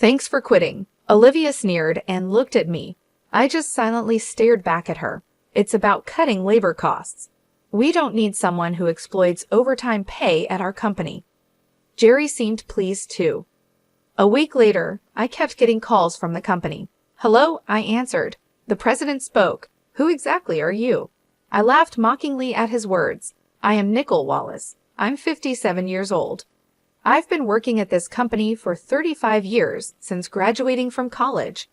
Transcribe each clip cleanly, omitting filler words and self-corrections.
Thanks for quitting. Olivia sneered and looked at me. I just silently stared back at her. It's about cutting labor costs. We don't need someone who exploits overtime pay at our company. Jerry seemed pleased too. A week later, I kept getting calls from the company. Hello, I answered. The president spoke. Who exactly are you? I laughed mockingly at his words. I am Nicole Wallace. I'm 57 years old. I've been working at this company for 35 years since graduating from college.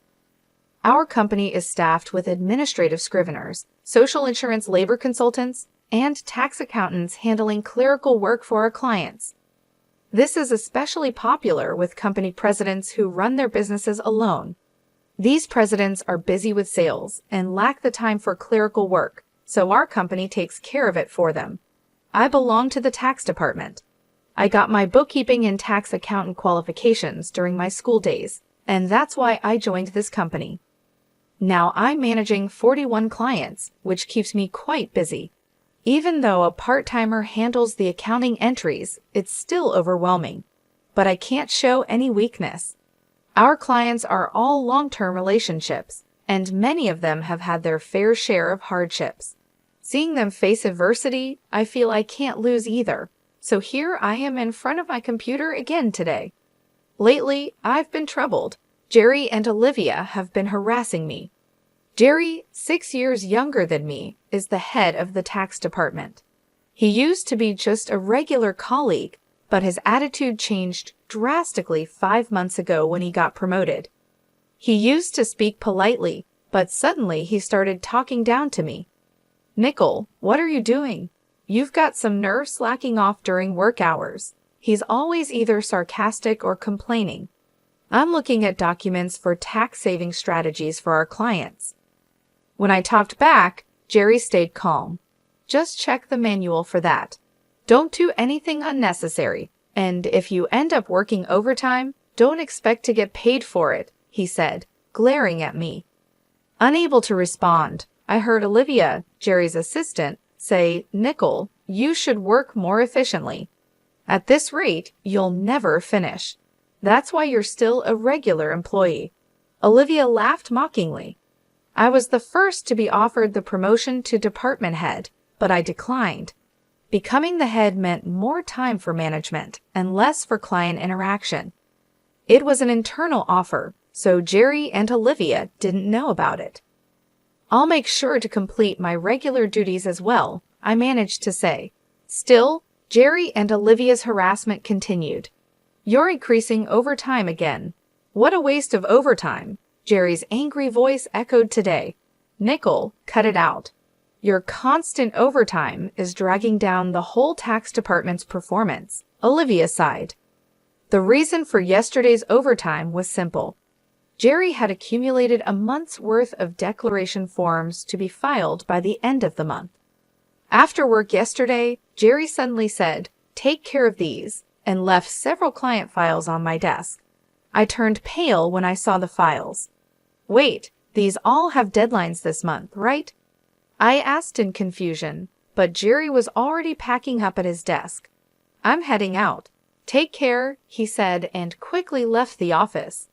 Our company is staffed with administrative scriveners, social insurance labor consultants, and tax accountants handling clerical work for our clients. This is especially popular with company presidents who run their businesses alone. These presidents are busy with sales and lack the time for clerical work, so our company takes care of it for them. I belong to the tax department. I got my bookkeeping and tax accountant qualifications during my school days, and that's why I joined this company. Now I'm managing 41 clients, which keeps me quite busy. Even though a part-timer handles the accounting entries, it's still overwhelming. But I can't show any weakness. Our clients are all long-term relationships, and many of them have had their fair share of hardships. Seeing them face adversity, I feel I can't lose either. So here I am in front of my computer again today. Lately, I've been troubled. Jerry and Olivia have been harassing me. Jerry, 6 years younger than me, is the head of the tax department. He used to be just a regular colleague, but his attitude changed drastically 5 months ago when he got promoted. He used to speak politely, but suddenly he started talking down to me. Nicole, what are you doing? You've got some nerve slacking off during work hours. He's always either sarcastic or complaining. I'm looking at documents for tax-saving strategies for our clients. When I talked back, Jerry stayed calm. Just check the manual for that. Don't do anything unnecessary, and if you end up working overtime, don't expect to get paid for it, he said, glaring at me. Unable to respond, I heard Olivia, Jerry's assistant, say, Nicole, you should work more efficiently. At this rate, you'll never finish. That's why you're still a regular employee. Olivia laughed mockingly. I was the first to be offered the promotion to department head, but I declined. Becoming the head meant more time for management and less for client interaction. It was an internal offer, so Jerry and Olivia didn't know about it. I'll make sure to complete my regular duties as well, I managed to say. Still, Jerry and Olivia's harassment continued. You're increasing overtime again. What a waste of overtime, Jerry's angry voice echoed today. Nicole, cut it out. Your constant overtime is dragging down the whole tax department's performance, Olivia sighed. The reason for yesterday's overtime was simple. Jerry had accumulated a month's worth of declaration forms to be filed by the end of the month. After work yesterday, Jerry suddenly said, "Take care of these," and left several client files on my desk. I turned pale when I saw the files. Wait, these all have deadlines this month, right? I asked in confusion, but Jerry was already packing up at his desk. I'm heading out. Take care, he said, and quickly left the office.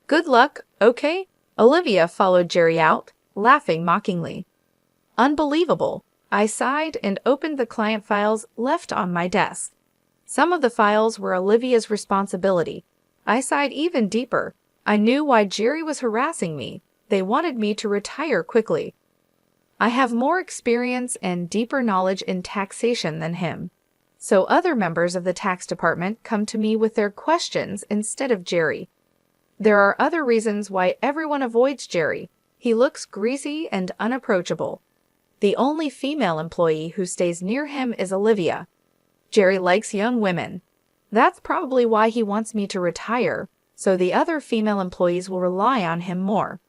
Good luck, okay? Olivia followed Jerry out, laughing mockingly. Unbelievable. I sighed and opened the client files left on my desk. Some of the files were Olivia's responsibility. I sighed even deeper. I knew why Jerry was harassing me. They wanted me to retire quickly. I have more experience and deeper knowledge in taxation than him. So other members of the tax department come to me with their questions instead of Jerry. There are other reasons why everyone avoids Jerry. He looks greasy and unapproachable. The only female employee who stays near him is Olivia. Jerry likes young women. That's probably why he wants me to retire, so the other female employees will rely on him more.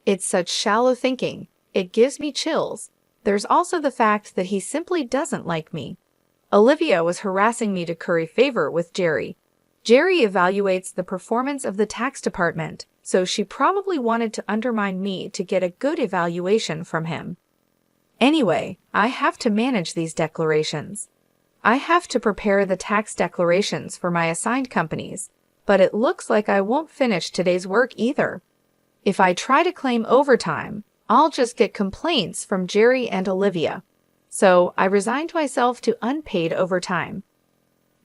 It's such shallow thinking. It gives me chills. There's also the fact that he simply doesn't like me. Olivia was harassing me to curry favor with Jerry. Jerry evaluates the performance of the tax department, so she probably wanted to undermine me to get a good evaluation from him. Anyway, I have to manage these declarations. I have to prepare the tax declarations for my assigned companies, but it looks like I won't finish today's work either. If I try to claim overtime, I'll just get complaints from Jerry and Olivia. So I resigned myself to unpaid overtime.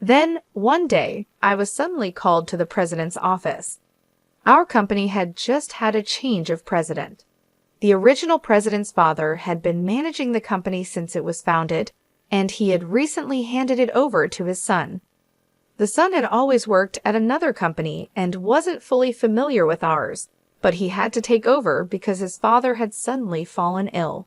Then, one day, I was suddenly called to the president's office. Our company had just had a change of president. The original president's father had been managing the company since it was founded, and he had recently handed it over to his son. The son had always worked at another company and wasn't fully familiar with ours, but he had to take over because his father had suddenly fallen ill.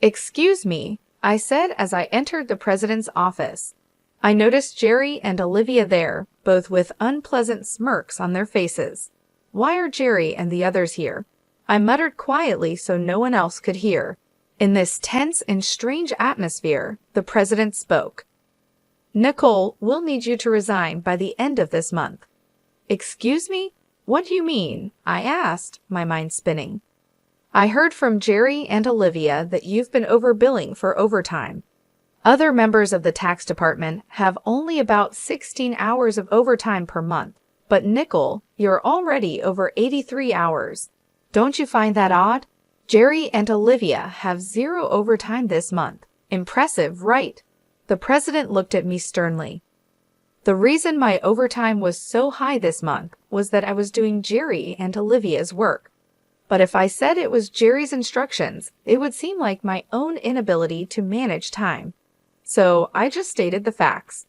"Excuse me," I said as I entered the president's office. I noticed Jerry and Olivia there, both with unpleasant smirks on their faces. "Why are Jerry and the others here?" I muttered quietly so no one else could hear. In this tense and strange atmosphere, the president spoke. "Nicole, we'll need you to resign by the end of this month." "Excuse me? What do you mean?" I asked, my mind spinning. "I heard from Jerry and Olivia that you've been overbilling for overtime. Other members of the tax department have only about 16 hours of overtime per month, but Nicole, you're already over 83 hours. Don't you find that odd? Jerry and Olivia have 0 overtime this month. Impressive, right?" The president looked at me sternly. The reason my overtime was so high this month was that I was doing Jerry and Olivia's work. But if I said it was Jerry's instructions, it would seem like my own inability to manage time. So I just stated the facts.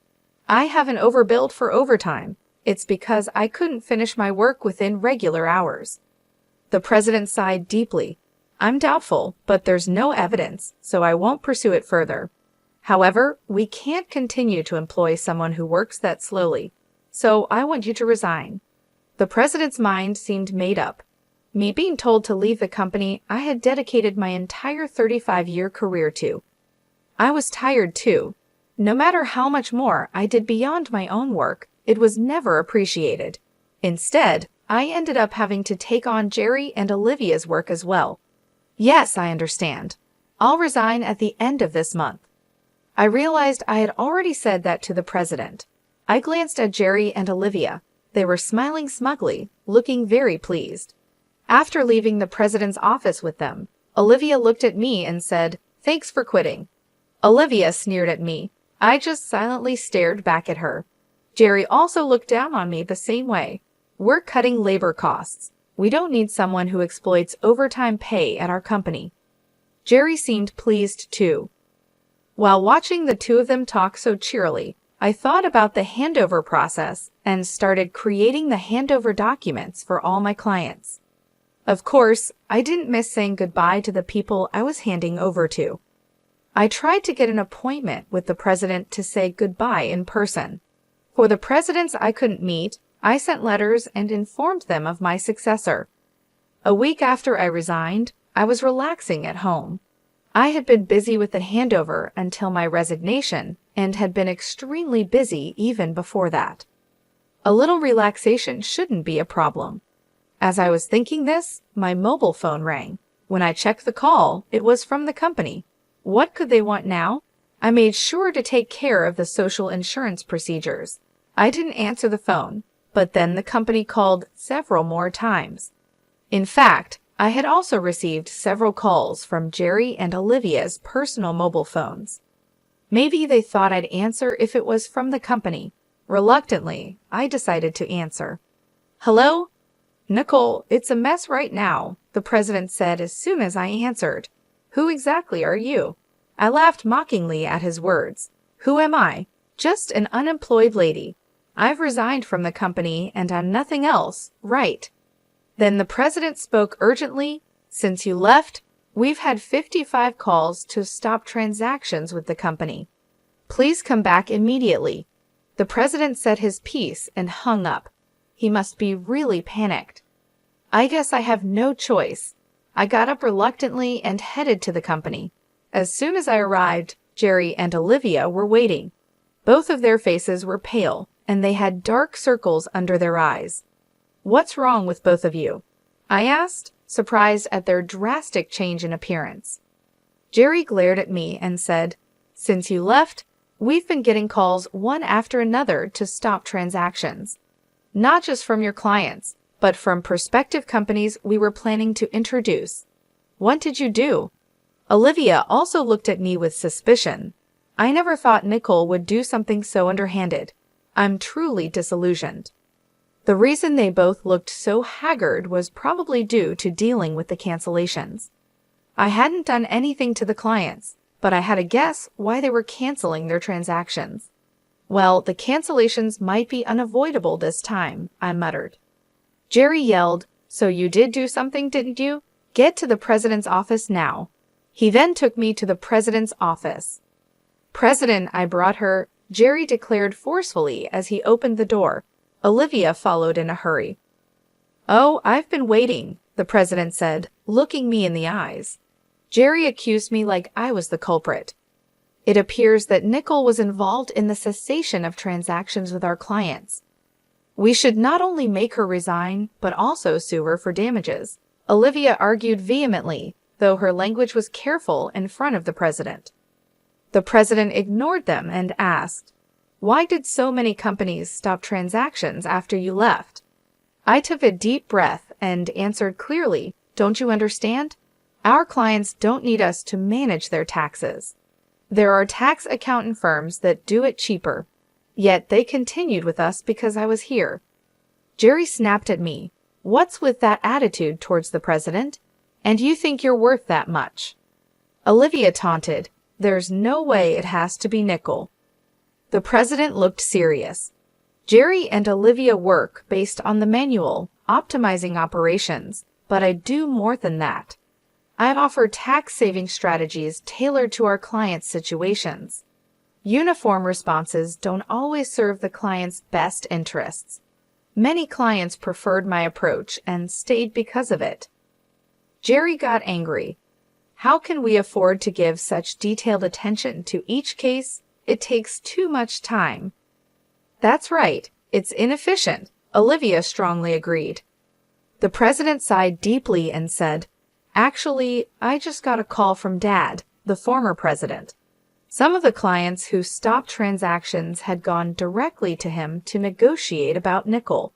I haven't overbilled for overtime. It's because I couldn't finish my work within regular hours. The president sighed deeply. "I'm doubtful, but there's no evidence, so I won't pursue it further. However, we can't continue to employ someone who works that slowly, so I want you to resign." The president's mind seemed made up. Me being told to leave the company I had dedicated my entire 35-year career to. I was tired too. No matter how much more I did beyond my own work, it was never appreciated. Instead, I ended up having to take on Jerry and Olivia's work as well. "Yes, I understand. I'll resign at the end of this month." I realized I had already said that to the president. I glanced at Jerry and Olivia. They were smiling smugly, looking very pleased. After leaving the president's office with them, Olivia looked at me and said, "Thanks for quitting." Olivia sneered at me. I just silently stared back at her. Jerry also looked down on me the same way. "We're cutting labor costs. We don't need someone who exploits overtime pay at our company." Jerry seemed pleased too. While watching the two of them talk so cheerily, I thought about the handover process and started creating the handover documents for all my clients. Of course, I didn't miss saying goodbye to the people I was handing over to. I tried to get an appointment with the president to say goodbye in person. For the presidents I couldn't meet, I sent letters and informed them of my successor. A week after I resigned, I was relaxing at home. I had been busy with the handover until my resignation and had been extremely busy even before that. A little relaxation shouldn't be a problem. As I was thinking this, my mobile phone rang. When I checked the call, it was from the company. What could they want now? I made sure to take care of the social insurance procedures. I didn't answer the phone, but then the company called several more times. In fact, I had also received several calls from Jerry and Olivia's personal mobile phones. Maybe they thought I'd answer if it was from the company. Reluctantly, I decided to answer. "Hello? Nicole, it's a mess right now," the president said as soon as I answered. "Who exactly are you?" I laughed mockingly at his words. "Who am I? Just an unemployed lady. I've resigned from the company and I'm nothing else, right?" Then the president spoke urgently. "Since you left, we've had 55 calls to stop transactions with the company. Please come back immediately." The president said his piece and hung up. He must be really panicked. I guess I have no choice. I got up reluctantly and headed to the company. As soon as I arrived, Jerry and Olivia were waiting. Both of their faces were pale, and they had dark circles under their eyes. "What's wrong with both of you?" I asked, surprised at their drastic change in appearance. Jerry glared at me and said, "Since you left, we've been getting calls one after another to stop transactions." Not just from your clients, but from prospective companies we were planning to introduce. What did you do? Olivia also looked at me with suspicion. I never thought Nicole would do something so underhanded. I'm truly disillusioned. The reason they both looked so haggard was probably due to dealing with the cancellations. I hadn't done anything to the clients, but I had a guess why they were canceling their transactions. Well, the cancellations might be unavoidable this time, I muttered. Jerry yelled, "So you did do something, didn't you? Get to the president's office now." He then took me to the president's office. "President, I brought her," Jerry declared forcefully as he opened the door. Olivia followed in a hurry. "Oh, I've been waiting," the president said, looking me in the eyes. Jerry accused me like I was the culprit. It appears that Nicole was involved in the cessation of transactions with our clients. We should not only make her resign, but also sue her for damages, Olivia argued vehemently, though her language was careful in front of the president. The president ignored them and asked, "Why did so many companies stop transactions after you left?" I took a deep breath and answered clearly, "Don't you understand? Our clients don't need us to manage their taxes. There are tax accountant firms that do it cheaper. Yet they continued with us because I was here." Jerry snapped at me. "What's with that attitude towards the president? And you think you're worth that much?" Olivia taunted, "There's no way it has to be Nicole." The president looked serious. "Jerry and Olivia work based on the manual, optimizing operations, but I do more than that. I offer tax-saving strategies tailored to our clients' situations. Uniform responses don't always serve the client's best interests. Many clients preferred my approach and stayed because of it." Jerry got angry. "How can we afford to give such detailed attention to each case? It takes too much time." "That's right. It's inefficient," Olivia strongly agreed. The president sighed deeply and said, "Actually, I just got a call from Dad, the former president. Some of the clients who stopped transactions had gone directly to him to negotiate about Nicole."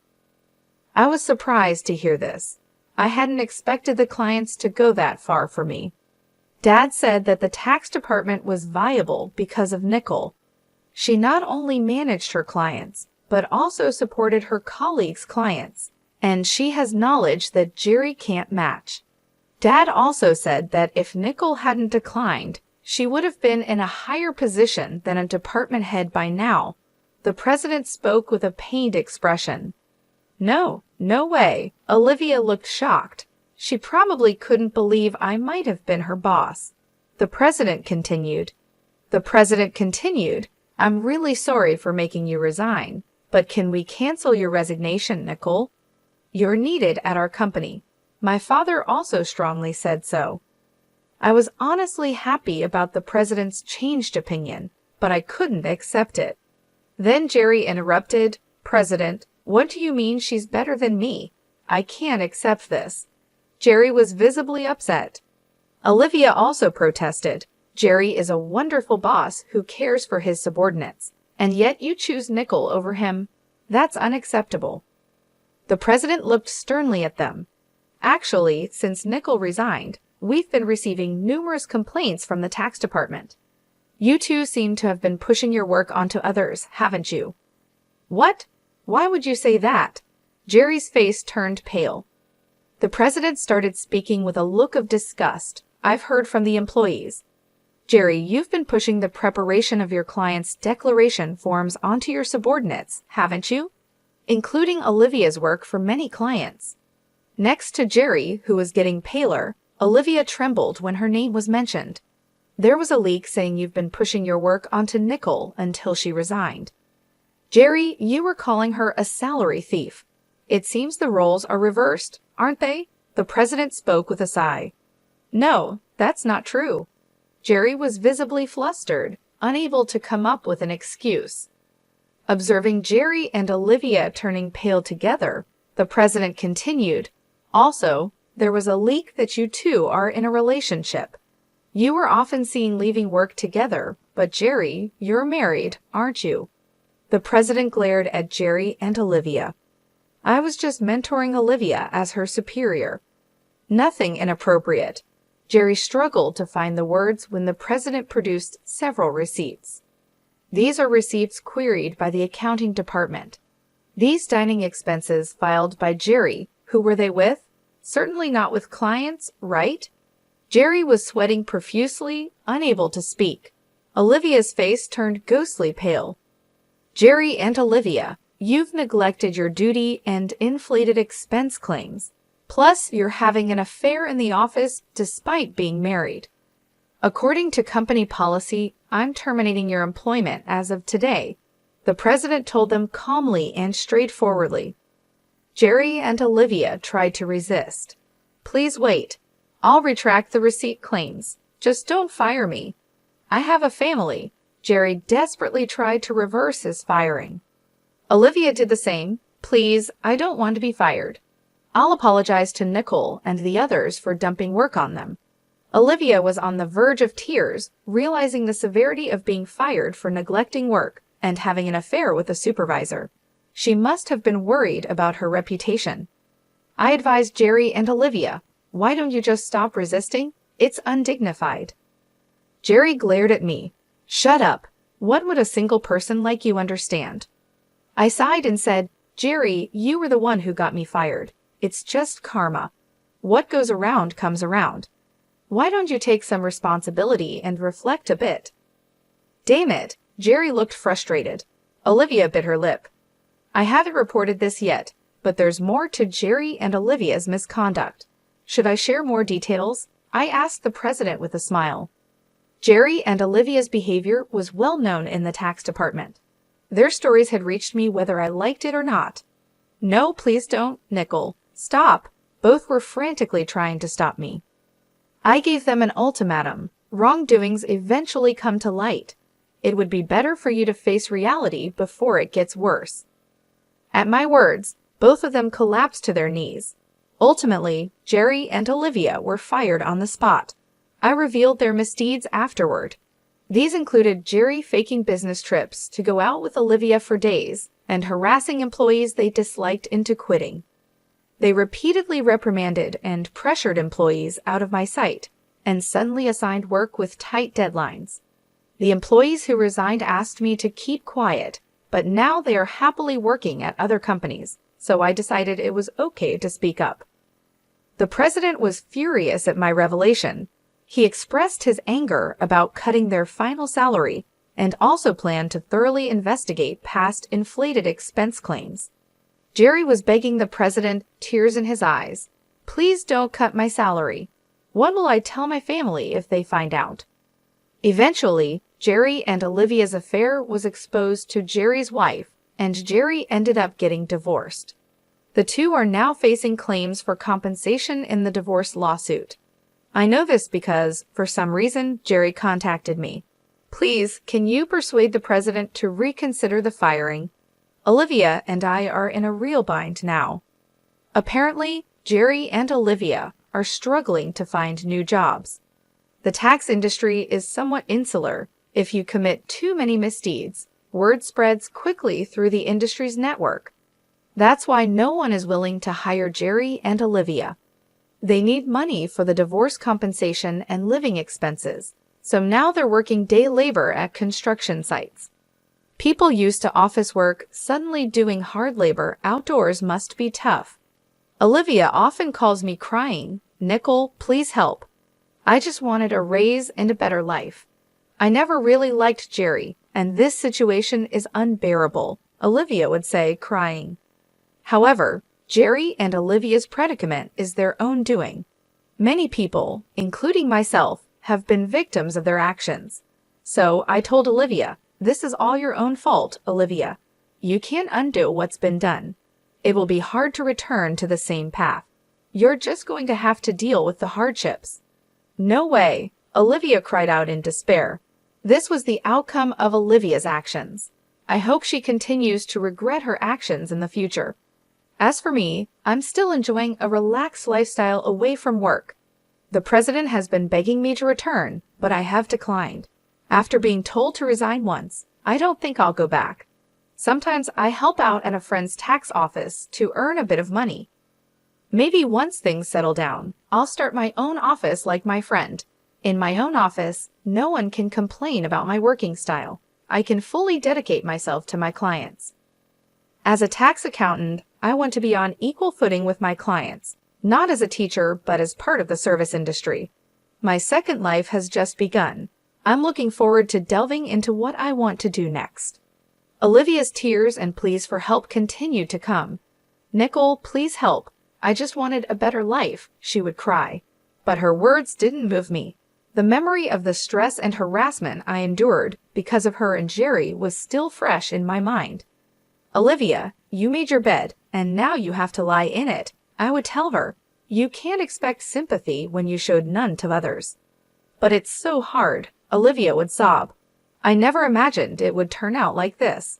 I was surprised to hear this. I hadn't expected the clients to go that far for me. Dad said that the tax department was viable because of Nicole. She not only managed her clients, but also supported her colleagues' clients, and she has knowledge that Jerry can't match. Dad also said that if Nicole hadn't declined, she would have been in a higher position than a department head by now. The president spoke with a pained expression. "No, no way." Olivia looked shocked. She probably couldn't believe I might have been her boss. The president continued, "I'm really sorry for making you resign, but can we cancel your resignation, Nicole? You're needed at our company. My father also strongly said so." I was honestly happy about the president's changed opinion, but I couldn't accept it. Then Jerry interrupted, "President, what do you mean she's better than me? I can't accept this." Jerry was visibly upset. Olivia also protested. "Jerry is a wonderful boss who cares for his subordinates, and yet you choose Nicole over him. That's unacceptable." The president looked sternly at them. "Actually, since Nicole resigned, we've been receiving numerous complaints from the tax department. You two seem to have been pushing your work onto others, haven't you?" "What? Why would you say that?" Jerry's face turned pale. The president started speaking with a look of disgust. "I've heard from the employees. Jerry, you've been pushing the preparation of your clients' declaration forms onto your subordinates, haven't you? Including Olivia's work for many clients." Next to Jerry, who was getting paler, Olivia trembled when her name was mentioned. "There was a leak saying you've been pushing your work onto Nicole until she resigned. Jerry, you were calling her a salary thief. It seems the roles are reversed, aren't they?" The president spoke with a sigh. "No, that's not true." Jerry was visibly flustered, unable to come up with an excuse. Observing Jerry and Olivia turning pale together, the president continued, "Also, there was a leak that you two are in a relationship. You were often seen leaving work together, but Jerry, you're married, aren't you?" The president glared at Jerry and Olivia. I was just mentoring Olivia as her superior. Nothing inappropriate. Jerry struggled to find the words when the president produced several receipts. These are receipts queried by the accounting department. These dining expenses filed by Jerry. Who were they with? Certainly not with clients, right? Jerry was sweating profusely, unable to speak. Olivia's face turned ghostly pale. Jerry and Olivia, you've neglected your duty and inflated expense claims. Plus, you're having an affair in the office despite being married. According to company policy, I'm terminating your employment as of today, the president told them calmly and straightforwardly. Jerry and Olivia tried to resist. Please wait. I'll retract the receipt claims. Just don't fire me. I have a family. Jerry desperately tried to reverse his firing. Olivia did the same. Please, I don't want to be fired. I'll apologize to Nicole and the others for dumping work on them. Olivia was on the verge of tears, realizing the severity of being fired for neglecting work and having an affair with a supervisor. She must have been worried about her reputation. I advised Jerry and Olivia, why don't you just stop resisting? It's undignified. Jerry glared at me. Shut up. What would a single person like you understand? I sighed and said, Jerry, you were the one who got me fired. It's just karma. What goes around comes around. Why don't you take some responsibility and reflect a bit? Damn it, Jerry looked frustrated. Olivia bit her lip. I haven't reported this yet, but there's more to Jerry and Olivia's misconduct. Should I share more details? I asked the president with a smile. Jerry and Olivia's behavior was well known in the tax department. Their stories had reached me whether I liked it or not. No, please don't, Nicole. Stop. Both were frantically trying to stop me. I gave them an ultimatum. Wrongdoings eventually come to light. It would be better for you to face reality before it gets worse. At my words, both of them collapsed to their knees. Ultimately, Jerry and Olivia were fired on the spot. I revealed their misdeeds afterward. These included Jerry faking business trips to go out with Olivia for days and harassing employees they disliked into quitting. They repeatedly reprimanded and pressured employees out of my sight and suddenly assigned work with tight deadlines. The employees who resigned asked me to keep quiet, but now they are happily working at other companies, so I decided it was okay to speak up. The president was furious at my revelation. He expressed his anger about cutting their final salary and also planned to thoroughly investigate past inflated expense claims. Jerry was begging the president, tears in his eyes, please don't cut my salary. What will I tell my family if they find out? Eventually, Jerry and Olivia's affair was exposed to Jerry's wife, and Jerry ended up getting divorced. The two are now facing claims for compensation in the divorce lawsuit. I know this because, for some reason, Jerry contacted me. Please, can you persuade the president to reconsider the firing? Olivia and I are in a real bind now. Apparently, Jerry and Olivia are struggling to find new jobs. The tax industry is somewhat insular. If you commit too many misdeeds, word spreads quickly through the industry's network. That's why no one is willing to hire Jerry and Olivia. They need money for the divorce compensation and living expenses, so now they're working day labor at construction sites. People used to office work suddenly doing hard labor outdoors must be tough. Olivia often calls me crying, Nicole, please help. I just wanted a raise and a better life. I never really liked Jerry, and this situation is unbearable, Olivia would say, crying. However, Jerry and Olivia's predicament is their own doing. Many people, including myself, have been victims of their actions. So I told Olivia, this is all your own fault, Olivia. You can't undo what's been done. It will be hard to return to the same path. You're just going to have to deal with the hardships. No way, Olivia cried out in despair. This was the outcome of Olivia's actions. I hope she continues to regret her actions in the future. As for me, I'm still enjoying a relaxed lifestyle away from work. The president has been begging me to return, but I have declined. After being told to resign once, I don't think I'll go back. Sometimes I help out at a friend's tax office to earn a bit of money. Maybe once things settle down, I'll start my own office like my friend. In my own office, no one can complain about my working style. I can fully dedicate myself to my clients. As a tax accountant, I want to be on equal footing with my clients, not as a teacher, but as part of the service industry. My second life has just begun. I'm looking forward to delving into what I want to do next. Olivia's tears and pleas for help continued to come. "Nicole, please help. I just wanted a better life," she would cry. But her words didn't move me. The memory of the stress and harassment I endured because of her and Jerry was still fresh in my mind. "Olivia, you made your bed, and now you have to lie in it," I would tell her. "You can't expect sympathy when you showed none to others." "But it's so hard," Olivia would sob. "I never imagined it would turn out like this."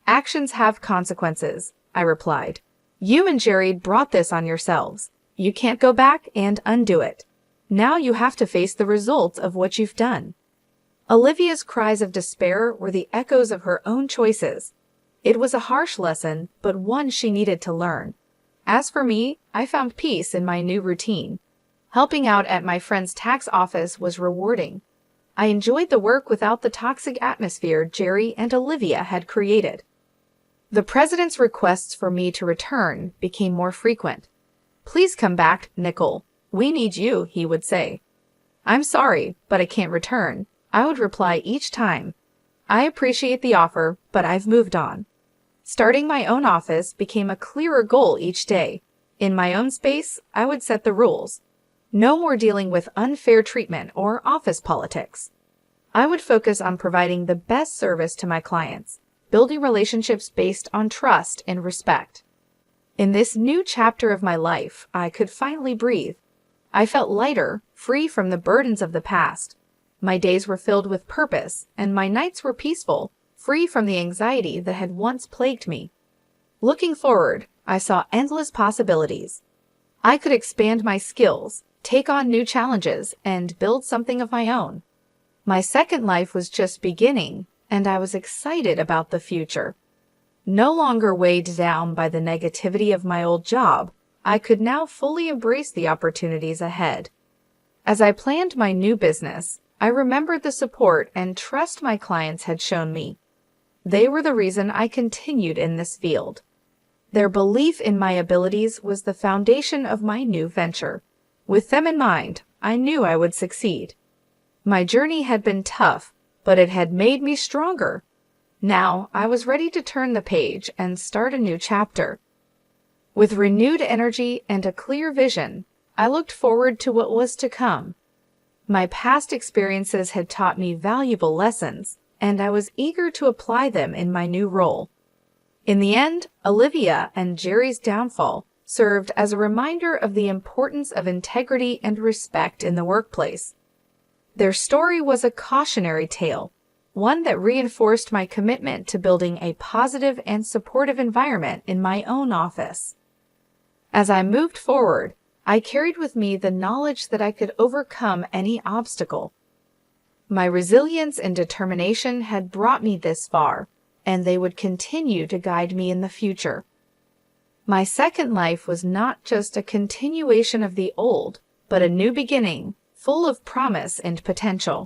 "Actions have consequences," I replied. "You and Jerry brought this on yourselves. You can't go back and undo it. Now you have to face the results of what you've done." Olivia's cries of despair were the echoes of her own choices. It was a harsh lesson, but one she needed to learn. As for me, I found peace in my new routine. Helping out at my friend's tax office was rewarding. I enjoyed the work without the toxic atmosphere Jerry and Olivia had created. The president's requests for me to return became more frequent. "Please come back, Nicole. We need you," he would say. "I'm sorry, but I can't return," I would reply each time. "I appreciate the offer, but I've moved on." Starting my own office became a clearer goal each day. In my own space, I would set the rules. No more dealing with unfair treatment or office politics. I would focus on providing the best service to my clients, building relationships based on trust and respect. In this new chapter of my life, I could finally breathe. I felt lighter, free from the burdens of the past. My days were filled with purpose, and my nights were peaceful, free from the anxiety that had once plagued me. Looking forward, I saw endless possibilities. I could expand my skills, take on new challenges, and build something of my own. My second life was just beginning, and I was excited about the future. No longer weighed down by the negativity of my old job, I could now fully embrace the opportunities ahead. As I planned my new business, I remembered the support and trust my clients had shown me. They were the reason I continued in this field. Their belief in my abilities was the foundation of my new venture. With them in mind, I knew I would succeed. My journey had been tough, but it had made me stronger. Now I was ready to turn the page and start a new chapter. With renewed energy and a clear vision, I looked forward to what was to come. My past experiences had taught me valuable lessons, and I was eager to apply them in my new role. In the end, Olivia and Jerry's downfall served as a reminder of the importance of integrity and respect in the workplace. Their story was a cautionary tale, one that reinforced my commitment to building a positive and supportive environment in my own office. As I moved forward, I carried with me the knowledge that I could overcome any obstacle. My resilience and determination had brought me this far, and they would continue to guide me in the future. My second life was not just a continuation of the old, but a new beginning, full of promise and potential.